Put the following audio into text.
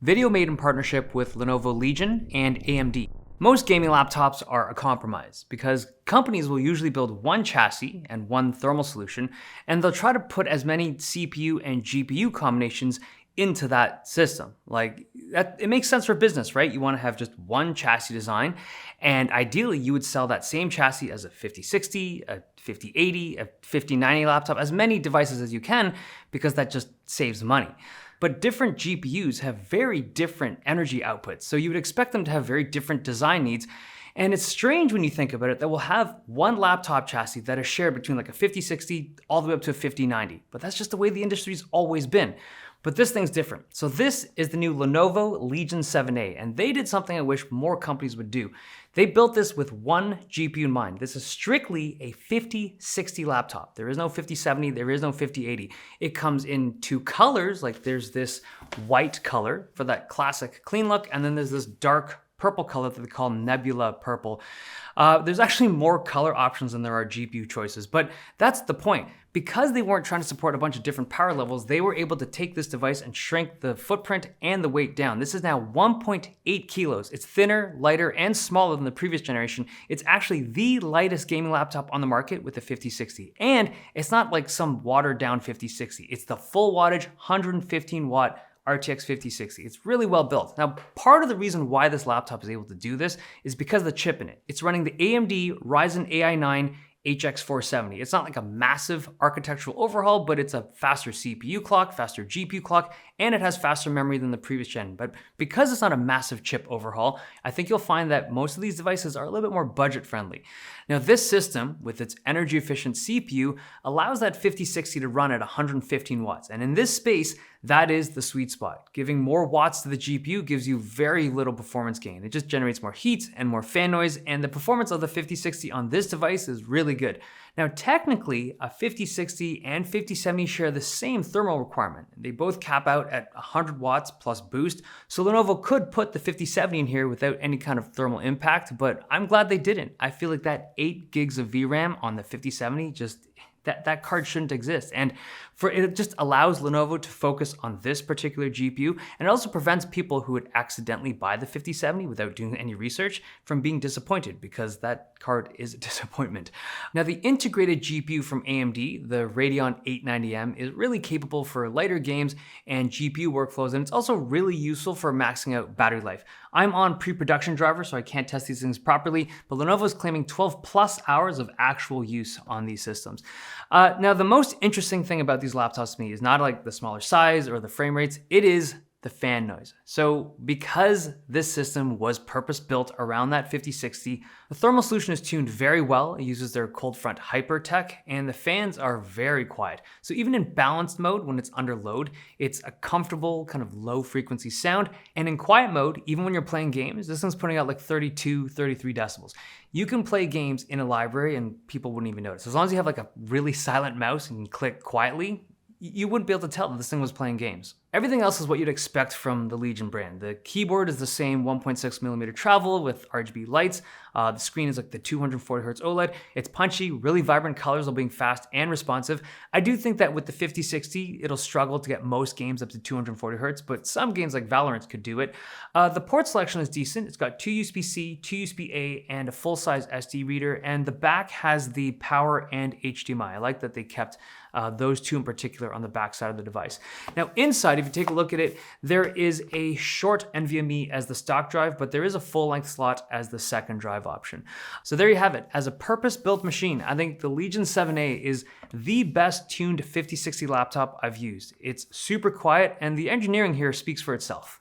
Video made in partnership with Lenovo Legion and AMD. Most gaming laptops are a compromise because companies will usually build one chassis and one thermal solution, and they'll try to put as many CPU and GPU combinations into that system. Like that, it makes sense for business, right? You want to have just one chassis design, and ideally you would sell that same chassis as a 5060, a 5080, a 5090 laptop, as many devices as you can, because that just saves money. But different GPUs have very different energy outputs, so you would expect them to have very different design needs. And it's strange when you think about it that we'll have one laptop chassis that is shared between like a 5060 all the way up to a 5090. But that's just the way the industry's always been. But this thing's different. So this is the new Lenovo Legion 7A, and they did something I wish more companies would do. They built this with one GPU in mind. This is strictly a 5060 laptop. There is no 5070, there is no 5080. It comes in two colors, like there's this white color for that classic clean look, and then there's this dark purple color that they call Nebula Purple. There's actually more color options than there are GPU choices, but that's the point. Because they weren't trying to support a bunch of different power levels, they were able to take this device and shrink the footprint and the weight down. This is now 1.8 kilos. It's thinner, lighter, and smaller than the previous generation. It's actually the lightest gaming laptop on the market with the 5060. And it's not like some watered down 5060. It's the full wattage, 115 watt RTX 5060. It's really well built. Now, part of the reason why this laptop is able to do this is because of the chip in it. It's running the AMD Ryzen AI 9 HX470. It's not like a massive architectural overhaul, but it's a faster CPU clock, faster GPU clock, and it has faster memory than the previous gen. But because it's not a massive chip overhaul, I think you'll find that most of these devices are a little bit more budget friendly. Now, this system, with its energy efficient CPU, allows that 5060 to run at 115 watts. And in this space, that is the sweet spot. Giving more watts to the GPU gives you very little performance gain. It just generates more heat and more fan noise, and the performance of the 5060 on this device is really good. Now, technically, a 5060 and 5070 share the same thermal requirement. They both cap out at 100 watts plus boost, so Lenovo could put the 5070 in here without any kind of thermal impact, but I'm glad they didn't. I feel like that 8 gigs of VRAM on the 5070 just that card shouldn't exist. And it just allows Lenovo to focus on this particular GPU, and it also prevents people who would accidentally buy the 5070 without doing any research from being disappointed, because that card is a disappointment. Now, the integrated GPU from AMD, the Radeon 890M, is really capable for lighter games and GPU workflows, and it's also really useful for maxing out battery life. I'm on pre-production driver, so I can't test these things properly, but Lenovo is claiming 12 plus hours of actual use on these systems. Now, the most interesting thing about these laptops to me is not like the smaller size or the frame rates, it is the fan noise. So because this system was purpose-built around that 5060, the thermal solution is tuned very well. It uses their cold front hyper tech, and the fans are very quiet. So even in balanced mode, when it's under load, it's a comfortable kind of low frequency sound. And in quiet mode, even when you're playing games, this thing's putting out like 32, 33 decibels. You can play games in a library and people wouldn't even notice. As long as you have like a really silent mouse and you click quietly, you wouldn't be able to tell that this thing was playing games. Everything else is what you'd expect from the Legion brand. The keyboard is the same 1.6mm travel with RGB lights. The screen is like the 240Hz OLED. It's punchy, really vibrant colors while being fast and responsive. I do think that with the 5060, it'll struggle to get most games up to 240Hz, but some games like Valorant could do it. The port selection is decent. It's got two USB-C, two USB-A, and a full-size SD reader, and the back has the power and HDMI. I like that they kept those two in particular on the back side of the device. Now, inside, if you take a look at it, there is a short NVMe as the stock drive, but there is a full-length slot as the second drive option. So there you have it. As a purpose-built machine, I think the Legion 7A is the best tuned 5060 laptop I've used. It's super quiet, and the engineering here speaks for itself.